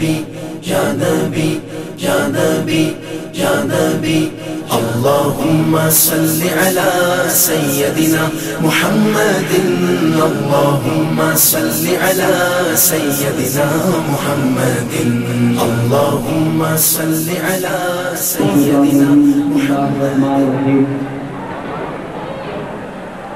نبی یا نبی یا نبی یا نبی اللہم صل علی سیدنا محمد اللہم صل علی سیدنا محمد اللہم صل علی سیدنا محمد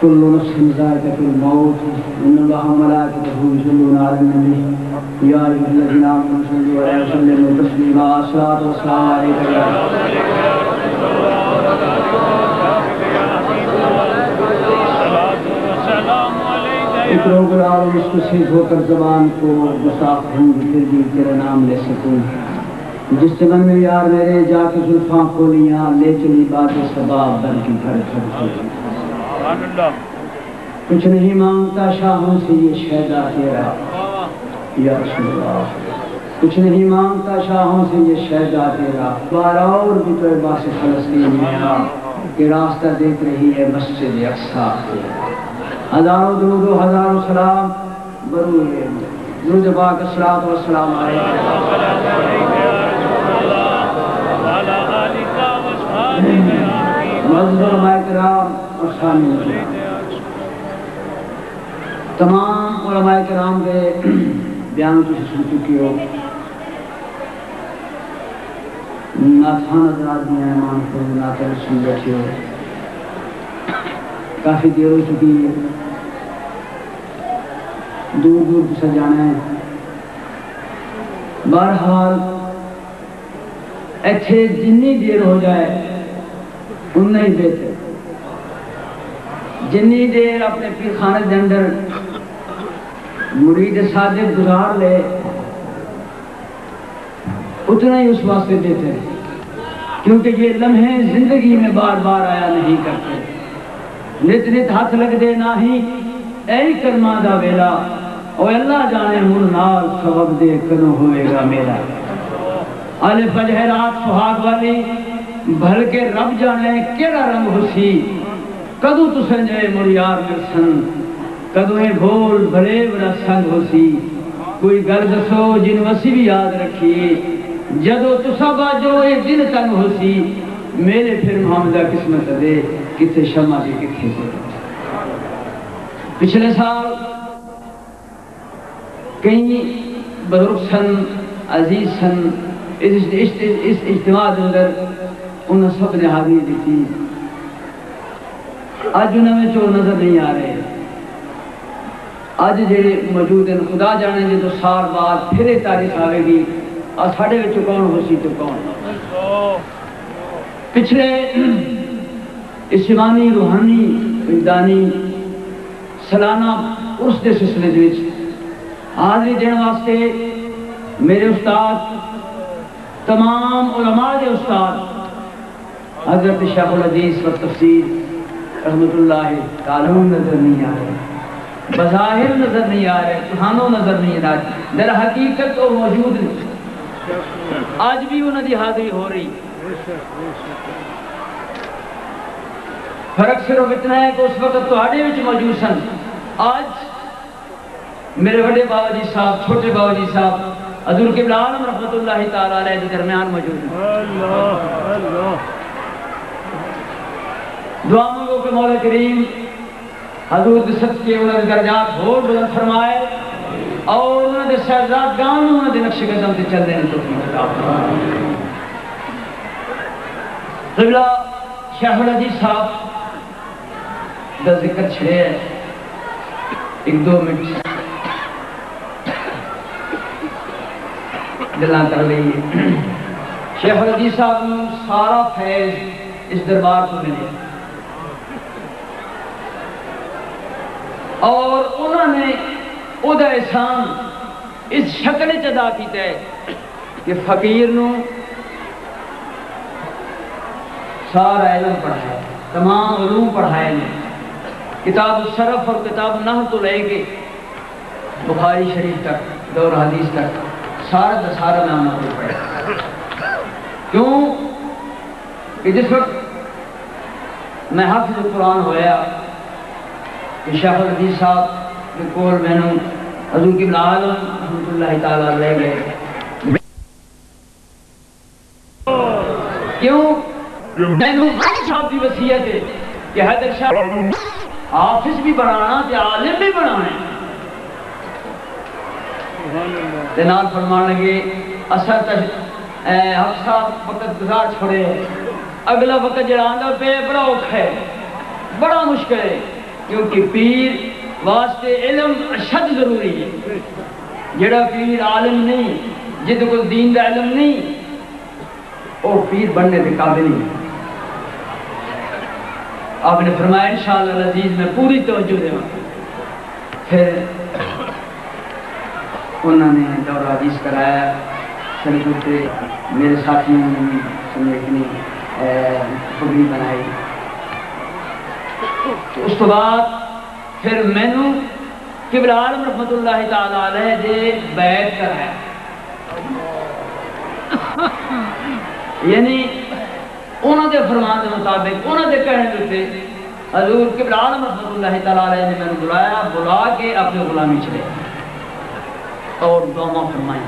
كل نفس ذائقة الموت إن الله وملائكته يصلون على النبي يا أيها الذين آمنوا صلوا عليه وسلموا تسليما الصلاة والسلام عليك يا اقرأ قرآن مستشف ہو کر زبان کو گستاخ ہوں پھر بھی تیرا نام لے سکوں جس چمن میں یار میرے جا کے زلفاں کھولیاں لے چلی بات سباب بن کی گھر گھر کچھ نہیں مانگتا شاہوں سے یہ شہدہ تیرا یا رسول اللہ کچھ نہیں مانگتا شاہوں سے یہ شہدہ تیرا بار اور بھی تو عباس فلسطین میں آ کہ راستہ دیکھ رہی ہے مسجد اقصیٰ ہزاروں درود و ہزاروں سلام بروئے درود پاک الصلاۃ والسلام علیہ معزز علماء کرام اور سامعین تمام علماء کرام کے بیان کو سن چکی ہو ناتھان حضرات میں ایمان کو ناتھان سن بیٹھی ہو کافی دیر ہو چکی ہے دور دور سے جانا ہے بہرحال ایتھے جنی دیر ہو جائے انہیں ہی بہتر جنی دیر اپنے پیر خانے کے اندر مرید صادق گزار لے اتنا ہی اس واسطے دیتے ہیں کیونکہ یہ لمحے زندگی میں بار بار آیا نہیں کرتے نت نت ہاتھ لگ دے نہ ہی اے کرما دا ویلا او اللہ جانے من نال سبب دے کنو ہوئے گا میرا الف رات سہاگ والی بھل کے رب جانے کیڑا رنگ ہوسی کدو تو سنجے مریار مرسن کدو اے بھول بھلے بڑا سنگ ہوسی کوئی گل دسو جن وسی بھی یاد رکھیے جدو تو سب جو ایک دن تنگ ہوسی میرے پھر محمدہ قسمت دے کتے شمع کے کتے سے پچھلے سال کئی بزرگ سن عزیز سن اس اجتماع اندر انہوں سب نے حاضری دی تھی آج انہوں میں چو نظر نہیں آ رہے آج جڑے موجود ہیں خدا جانے جے تو سال بعد پھر تاریخ آئے گی اور ساڑھے وچ کون ہو سی تو کون پچھلے اسمانی روحانی وجدانی سالانہ عرس دے سلسلے وچ حاضری دین واسطے میرے استاد تمام علماء دے استاد حضرت شیخ الحدیث و تفسیر رحمت اللہ تعالیٰ نظر نہیں آ رہے بظاہر نظر نہیں آ رہے کہانوں نظر نہیں آ رہے در حقیقت وہ موجود نہیں آج بھی انہوں دی حاضری ہو رہی فرق صرف اتنا ہے کہ اس وقت تو آڑے وچ موجود سن آج میرے بڑے بابا جی صاحب چھوٹے بابا جی صاحب حضور قبلہ عالم رحمت اللہ تعالیٰ علیہ کے درمیان موجود ہیں دعا مانگو کہ مولا کریم حضور دے صدقے انہوں نے درجات بہت بلند فرمائے اور انہوں نے شہزاد گان انہوں نے نقش قدم سے چل دینے توفیق عطا فرمائے قبلہ شیخ الحدیث صاحب دا ذکر چھڑے ایک دو منٹ دلان کر لئیے شیخ الحدیث صاحب نے سارا فیض اس دربار کو ملے اور انہوں نے او دا احسان اس شکل ادا کیتا ہے کہ فقیر نو سارا علم پڑھائے تمام علوم پڑھائے نے کتاب الصرف اور کتاب النحو تو لے کے بخاری شریف تک دور حدیث تک سارا دا سارا نام کو پڑھے کیوں کہ جس وقت میں حافظ قرآن ہویا کہ شیخ الحدیث صاحب کے کول میں نے حضور قبلہ عالم رحمت اللہ تعالیٰ لے گئے میں نے صاحب کی وصیت ہے کہ حیدر شاہ حافظ بھی بنانا تے عالم بھی بنانا تے نال فرمان لگے اثر حق صاحب وقت گزار چھوڑے اگلا وقت جڑا آندا پہ بڑا اوکھا ہے بڑا مشکل ہے کیونکہ پیر واسطے علم اشد ضروری ہے جڑا پیر عالم نہیں جد کو دین دا علم نہیں وہ پیر بننے کے قابل نہیں آپ نے فرمایا انشاءاللہ العزیز میں پوری توجہ دے پھر انہوں نے دورہ حدیث کرایا سنگت میرے ساتھیوں نے بھی سنگتنی پگڑی بنائی اس کے بعد پھر میں نے قبلہ عالم رحمت اللہ تعالیٰ علیہ دے بیعت کرایا یعنی انہوں نے فرمان کے مطابق انہوں نے کہنے دیتے حضور قبلہ عالم رحمت اللہ تعالیٰ علیہ نے میں نے بلا کے اپنے غلامی چلے اور دعا فرمائیں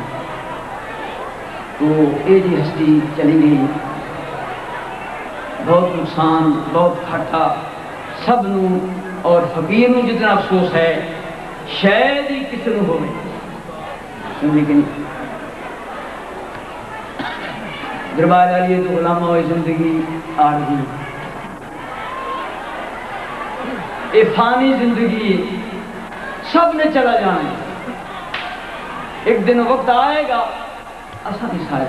تو یہ جی ہستی چلی گئی بہت نقصان بہت گھاٹا سب نو اور فقیر نو جتنا افسوس ہے شاید ہی کسی نو ہوئے لیکن دربار علیہ تو غلامہ ہوئی زندگی عارضی اے فانی زندگی سب نے چلا جانا ایک دن وقت آئے گا ایسا بھی سارے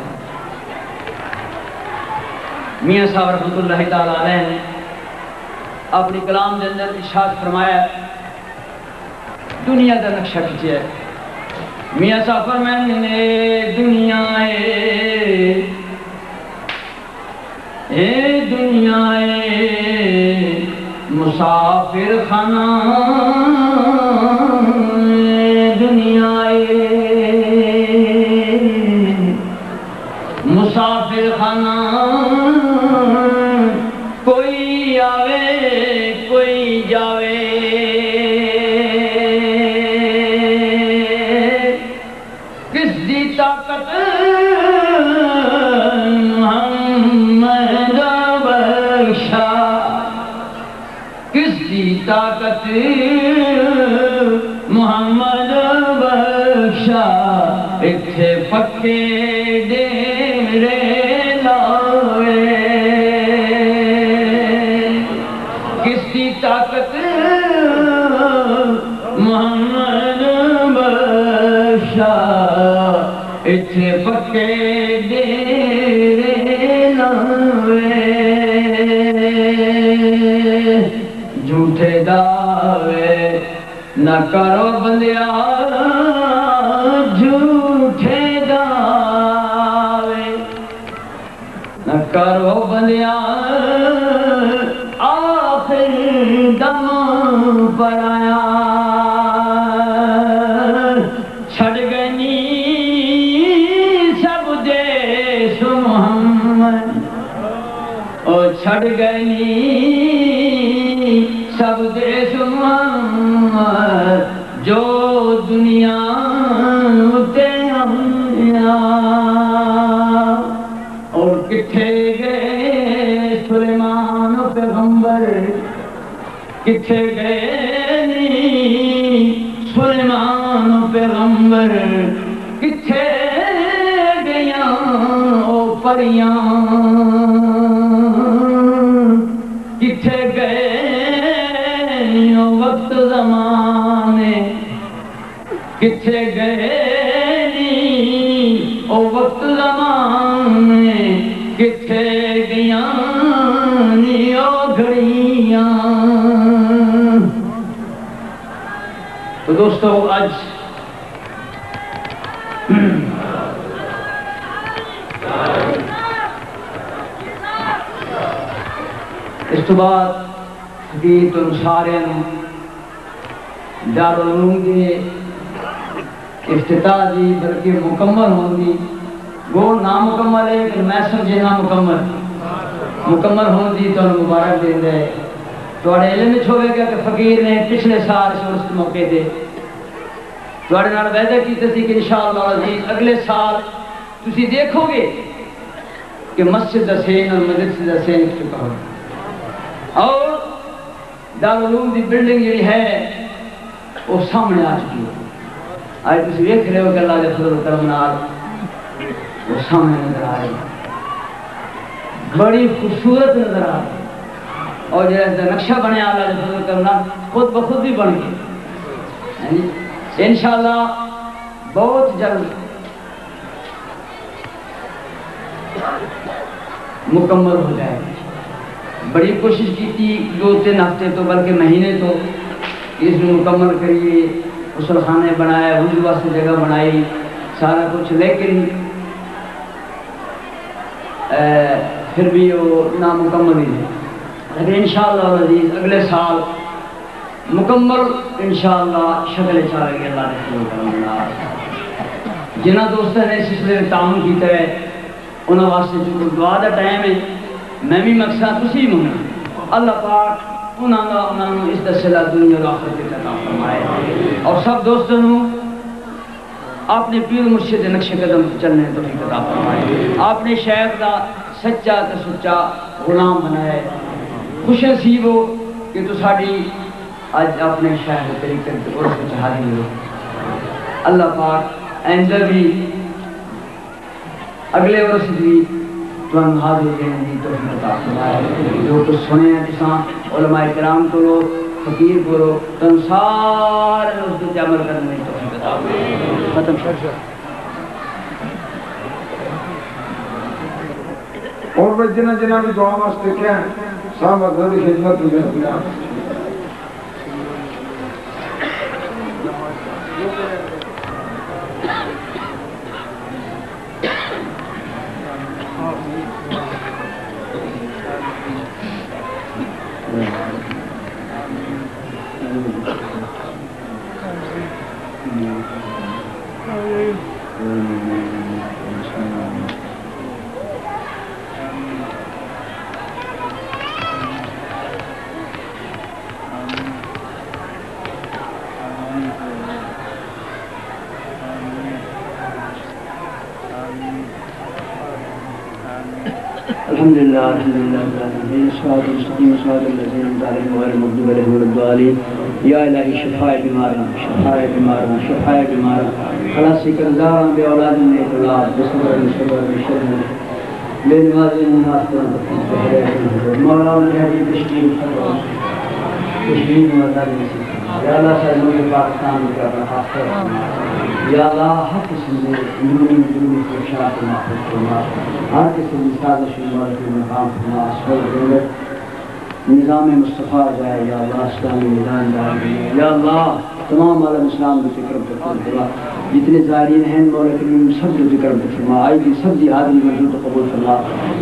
میاں صاحب رحمت اللہ تعالیٰ علیہ نے اپنی کلام کے اندر ارشاد فرمایا دنیا کا نقشہ کھینچا ہے میاں صاحب فرمایا نے دنیا اے دنیا مسافر خانہ دنیا مسافر خانہ کوئی آوے کوئی جاوے کس دی طاقت محمد بخشا کس دی طاقت محمد بخشا اتھے پکے ڈیرے لاوے کس دی طاقت محمد بخشا اتھے پکے ڈیرے لاوے جھوٹے دعوے نہ کرو بندیا جھوٹے دعوے نہ کرو بندیا آخر دم پر آیا چھڑ گئی سب دیس محمد او چھڑ گئی سب دیس محمد جو دنیا تے آیا اور کتھے گئے سلیمان پیغمبر کتھے گئے سلیمان پیغمبر کتھے گیا او پریاں کتھے گئے او وقت زمانے کتھے گئے او وقت زمانے کتھے گیا او گھڑیاں تو دوستو آج اس تو بعد حدیث و سارے دارالعلوم کے افتتاح دی بلکہ مکمل ہوگی گو نامکمل ہے کہ میں سمجھے مکمل ہوگی تو مبارک دے دے توڑے علم چھوڑے گا کہ فقیر نے پچھلے سال سے اس موقع دے توڑے نال وعدہ کی تھی کہ انشاءاللہ عزیز اگلے سال تسی دیکھو گے کہ مسجد حسین اور مدرسہ حسین چکا ہو، اور دارالعلوم دی بلڈنگ یہ ہے وہ سامنے آ چکی ہے. آج تسی دیکھ رہے ہو کہ اللہ دے فضل و کرم نال وہ سامنے نظر آ رہی ہے، بڑی خوبصورت نظر آ رہی ہے، اور جیسا نقشہ بنے اللہ دے فضل و کرم نال خود بخود بھی بن گئی. انشاءاللہ بہت جلد مکمل ہو جائے گی. بڑی کوشش کی تھی 2-3 ہفتے تو بلکہ مہینے تو اس میں مکمل کریے، غسل خانے بنائے، وضو واسطے جگہ بنائی، سارا کچھ، لیکن پھر بھی وہ نامکمل ہی ہے. لیکن انشاءاللہ العزیز اگلے سال مکمل انشاءاللہ شکل چاہے گی اللہ نے. جنہ دوستوں نے اس سلسلے میں تعاون کیتا ہے انہوں واسطے جو دعا دا ٹائم ہے، میں بھی مقصد اسی منگا اللہ پاک انہوں اس دسلہ دنیا اور آخرت کے عطا فرمائے، اور سب دوستوں اپنے پیر مرشد نقش قدم چلنے توفیق عطا فرمائے، اپنے شیخ کا سچا تو سچا غلام بنائے. خوش نصیب ہو کہ تو ساڑی آج اپنے شیخ کے طریقے سے عرف حاضر ہو. اللہ پاک آئندہ بھی اگلے عرص بھی تمہیں حاضر کرنے کی توفیق عطا فرمائے. جو کچھ سنے ہیں کسان علماء کرام کو لو، فقیر کو لو، تم سارے اس کو عمل کرنے کی توفیق عطا فرمائے. ختم شد اور میں جنہ بھی دعا واسطے کیا ہے صاحب حضرت خدمت میں اپنے الحمدللہ صراط المستقیم صراط الذین انعمت علیہم غیر المغضوب علیہم ولا الضالین. یا الہی شفائے بیماراں، شفائے بیماراں، شفائے بیماراں، خلاصی کرزاراں بے اولاد نیک اولاد، بصبر بشر بے نمازی مناسباں مولا مجاہدی تشکیل مزار نصیب. یا اللہ سارے ملک پاکستان کا خاص کر یا اللہ ہر قسم میں جنوبی فرشات کو محفوظ فرما، ہر قسم کی سازش مبارک مقام فرما، اسفل دولت نظام مصطفیٰ جائے. یا اللہ اسلامی نظام جائے. یا اللہ تمام عالم اسلام کو فکر فرما، جتنے زائرین ہیں مولا کریم سب کو فکر فرما، آئی دی سب دی حاضری منظور قبول فرما،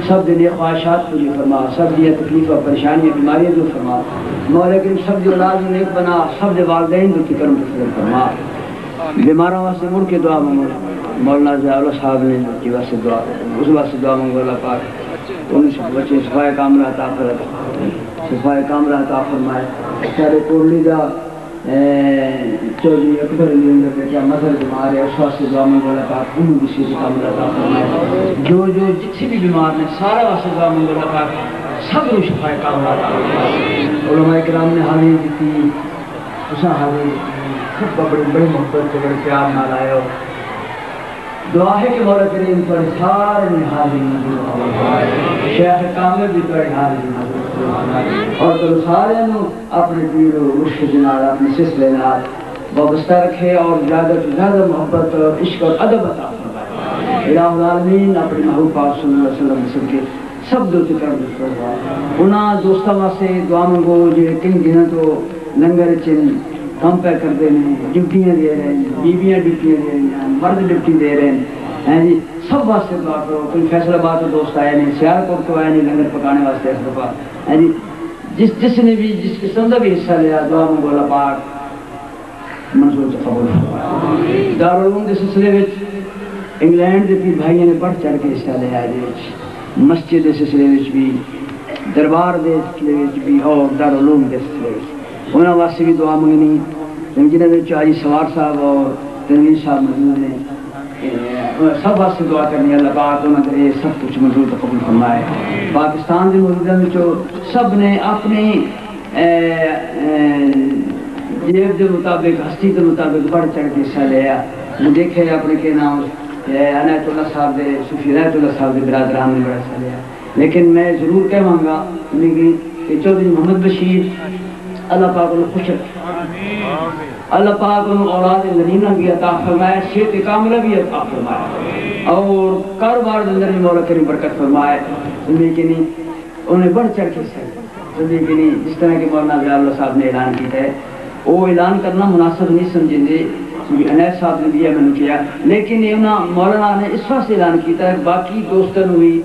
سب دی خواہشات کو بھی فرما، سب دی تکلیف اور پریشانی بیماریاں کو فرما. مولا کریم سب دی اولاد نیک بنا، سب دی والدین کو فکر فرما. بیماروں واسطے مڑ کے دعا مانگو. مولانا ضیاءاللہ صاحب نے کی واسطے دعا، اس واسطے دعا مانگو اللہ پاک انہیں سے بچے صفائے کاملہ عطا فرمائے، صفائے کاملہ عطا فرمائے. سارے کوڑلی دا چودھری اکبر علی اندر بیٹا مظہر بیمار ہے، اس واسطے دعا مانگو اللہ پاک انہوں بھی صحت کاملہ عطا فرمائے. جو جتنے بھی بیمار نے سارا واسطے دعا مانگو اللہ پاک سب کو شفائے کاملہ عطا فرمائے. علماء کرام نے حاضری دیتی، اساں حاضری سب بڑی محبت سے بڑے پیار نہ لائے ہو. دعا ہے کہ مولا کریم پر سارے میں حاضری منظور فرمائے، شیخ کامل بھی پر حاضری منظور فرمائے، اور تو سارے اپنے پیر و مرشد نال اپنے سلسلے نال وابستہ رکھے، اور زیادہ سے زیادہ محبت اور عشق اور ادب عطا فرمائے. الہ العالمین اپنے محبوب پاک صلی اللہ علیہ وسلم سب کے سب دو فکر فرما. انہاں دوستاں واسطے دعا منگو جو کئی دنوں تو لنگر چن کم پہ کرتے ہیں، ڈیوٹیاں دے رہے ہیں، بیویاں ڈیوٹیاں دے رہی ہیں، مرد ڈیوٹی دے رہے ہیں جی. سب واسطے دعا کرو. کوئی فیصل آباد تو دوست آئے نہیں، سیالکوٹ تو آئے نہیں لنگر پکانے واسطے اس دفعہ جی. جس نے بھی جس قسم کا بھی حصہ لیا دعا منگو اللہ پاک منظور سے قبول فرمائے. دارالعلوم کے سلسلے میں انگلینڈ کے پیر بھائیوں نے بڑھ چڑھ کے حصہ لیا جی. مسجد کے سلسلے میں بھی، دربار کے سلسلے میں بھی، اور دارالعلوم کے سلسلے میں انہوں واسطے بھی دعا منگنی. جنہوں نے چاہیے سوار صاحب اور تنویر صاحب موجود ہیں، سب واسطے دعا کرنی اللہ پاک انہوں نے سب کچھ منظور قبول فرمائے. پاکستان کے ملکوں جو سب نے اپنی جیب کے مطابق ہستی کے مطابق بڑھ چڑھ کے حصہ لیا. دیکھے اپنے کے نام عنایت اللہ صاحب دے صوفی عنایت اللہ صاحب دے برادران نے بڑا حصہ لیا. لیکن میں ضرور کہوں گا کہ چودھری محمد بشیر اللہ پاک انہوں خوش رکھے, اللہ پاک انہوں اولاد غنیمہ بھی عطا فرمائے, صحت کاملہ بھی عطا فرمائے اور کاروبار اندر بھی مولا کریم برکت فرمائے. لیکن انہیں بڑھ چڑھ کے حصہ لیکن جس طرح کہ مولانا ضیاء اللہ صاحب نے اعلان کیا ہے وہ اعلان کرنا مناسب نہیں سمجھیں گے. عنایت صاحب نے بھی میں نے کیا, لیکن مولانا نے اس وقت اعلان کیا ہے باقی دوستوں بھی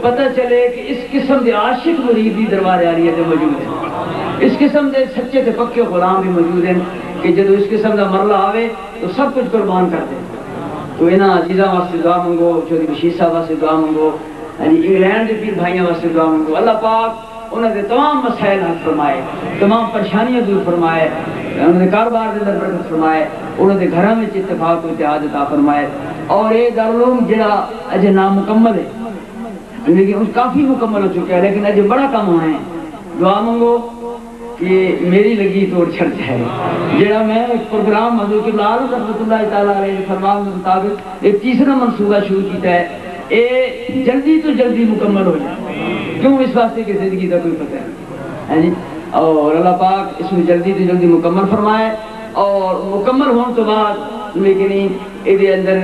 پتہ چلے کہ اس قسم کے عاشق مرید بھی دربار عالیہ موجود ہیں, اس قسم کے سچے تے پکے غلام بھی موجود ہیں کہ جب اس قسم کا مرلہ آوے تو سب کچھ قربان کرتے ہیں. تو انہاں عزیزاں واسطے دعا منگو, چودھری بشیر صاحب واسطے دعا منگو, انگلینڈ کے پیر بھائیاں واسطے دعا منگو. اللہ پاک انہوں نے تمام مسائل حل فرمائے, تمام پریشانیاں دور فرمائے, انہوں نے کاروبار کے اندر برکت فرمائے, انہوں نے گھروں میں اتفاق و اتحاد عطا فرمائے. اور یہ دارالعلوم جڑا اجے نامکمل ہے لیکن اس کافی مکمل ہو چکا ہے, لیکن اجے بڑا کم ہونا ہے. دعا منگو کہ میری لگی توڑ چھڑ جائے. جڑا میں ایک پروگرام حضور قبلہ عالم رحمۃ اللہ تعالیٰ علیہ فرمان کے مطابق ایک تیسرا منصوبہ شروع کیتا ہے, یہ جلدی تو جلدی مکمل ہو جائے. کیوں؟ اس واسطے کہ زندگی کا کوئی پتہ نہیں جی. اور اللہ پاک اس میں جلدی تو جلدی مکمل فرمائے. اور مکمل ہونے تو بعد لیکن یہ اندر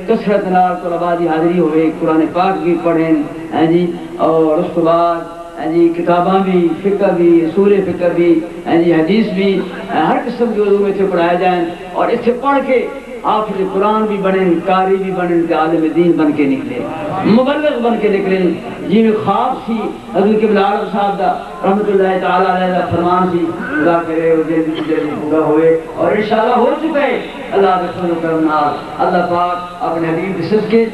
کثرت نال طلباء دی حاضری ہوئے, قرآن پاک بھی پڑھیں جی, اور اس کے بعد جی کتاباں بھی, فقہ بھی, اصول فقہ بھی جی, حدیث بھی, ہر قسم کے علوم اتنے پڑھائے جائیں اور اسے پڑھ کے حافظ قرآن بھی بنیں, قاری بھی بنیں, عالم دین بن کے نکلے, مبلغ بن کے نکلیں. جی میں خواب سی حضور قبلہ عالم صاحب دا رحمت اللہ تعالیٰ علیہ دا فرمان سی, خدا کرے وہ جلدی جلدی پورا ہوئے اور انشاءاللہ ہو چکا ہے. اللہ کے فضل و کرم نال اللہ پاک اپنے حبیب کے صدقے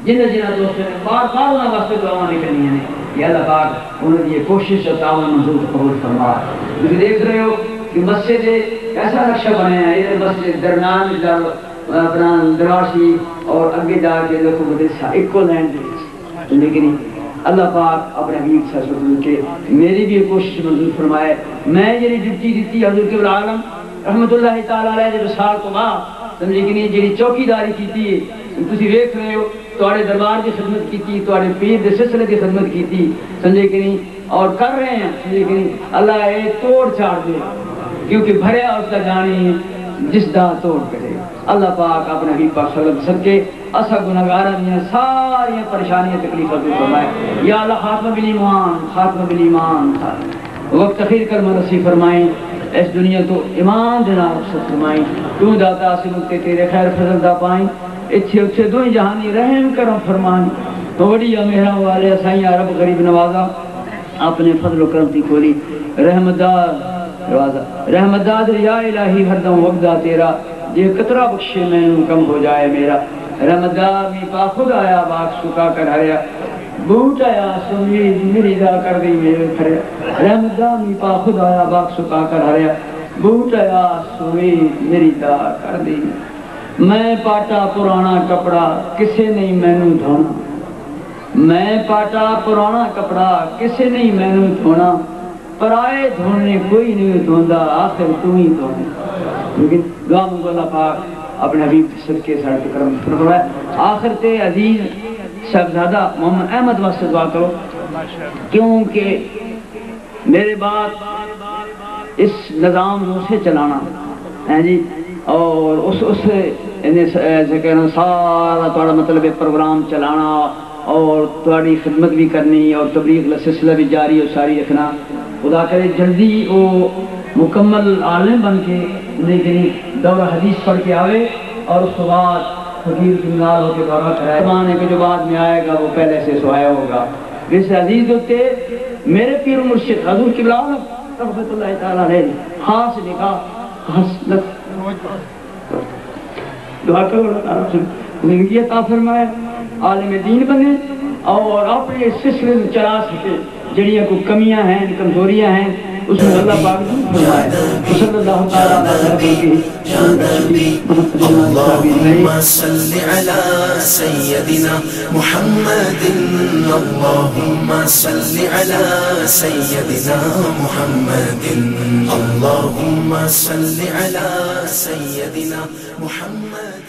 جنہ دوستوں نے بار بار انہوں واسطے دعائیں کرنی ہیں کہ اللہ پاک انہوں نے یہ کوشش اور تعاون منظور قبول فرما. تم دیکھ رہے ہو کہ مسجد ایسا نقشہ بنے ہیں, یہ مسجد درمیان اپنا دراشی اور اگے جا کے دیکھو مدرسہ ایکو لینڈ. لیکن اللہ پاک اپنے حبیب صلی اللہ علیہ وسلم کے میری بھی کوشش منظور فرمائے. میں یہ ڈیوٹی دیتی حضور قبلہ عالم رحمت اللہ تعالیٰ علیہ جب سال کو بعد سمجھے کہ نہیں جی چوکیداری کی ہے, تسی دیکھ رہے ہو تواڈے دربار کی خدمت کی, تواڈے پیر دے سلسلے کی خدمت کی, سمجھے کہ نہیں, اور کر رہے ہیں. سمجھے کہ نہیں, اللہ یہ توڑ چاڑ دے کیونکہ بھریا اس کا جانی جس دا توڑ کرے. اللہ پاک اپنے حبیب پاک صلی اللہ علیہ وسلم کے اسا گناہگاراں دی ساری پریشانیاں تکلیفاں دور فرمائے. یا اللہ خاتمہ بالایمان, خاتمہ بالایمان, وقت تخیر کر نصیب فرمائیں. اس دنیا تو ایمان دے نال رخصت فرمائیں. تو داتا سے مکتے تیرے خیر فضل دا پائیں. اتھے اتھے دوئی جہانی رحم کرم فرمان. وڈی میرا والے سائیں رب غریب نوازا اپنے فضل و کرم کی کھولی رحمتدار دروازہ. رحمتدار یا الہی ہر دم وقدا تیرا, یہ قطرہ بخشے میں کم ہو جائے میرا. رحمتدار می پا خود آیا باغ سکا کر ہریا, بوٹ آیا سنی میری دا کر دی میرے کھڑے. رحمتدار می پا خود آیا باغ سکا کر ہریا, بوٹ آیا سنی میری دا کر دی. میں پاٹا پرانا کپڑا کسے نہیں مینوں دھونا, میں پاٹا پرانا کپڑا کسے نہیں مینوں دھونا, پرائے دھونے کوئی نہیں دھوندا آخر تو ہی دھونا. لیکن دعا منگو اللہ پاک اپنے حبیب کے صدقے سارے کرم فرمائے. آخر تے عزیز صاحبزادہ محمد احمد واسطے دعا کرو, کیونکہ میرے بعد اس نظام سے چلانا ہے جی, اور اس سارا تھوڑا مطلب پروگرام چلانا اور تھوڑی خدمت بھی کرنی اور تبلیغ سلسلہ بھی جاری اور ساری رکھنا. خدا کرے جلدی وہ مکمل عالم بن کے لیکن دورہ حدیث پڑھ کے آوے اور اس کے بعد فقیر کنال ہو کے دورہ کرائے. زمانے کے جو بعد میں آئے گا وہ پہلے سے سوایا ہوگا. جس عزیز ہوتے میرے پیر مرشد حضور قبلہ عالم رحمت اللہ تعالیٰ علیہ خاص نکاح خاص دعا کرو اللہ تعالیٰ سے زندگی عطا فرمائے, عالم دین بنے اور اپنے سلسلے میں چلا سکے. جڑیاں کو کمیاں ہیں کمزوریاں ہیں اس میں اللہ پاک نے فرمایا صلی اللہ تعالی علیہ اللهم صل على سيدنا محمد اللهم صل على سيدنا محمد اللهم صل على سيدنا محمد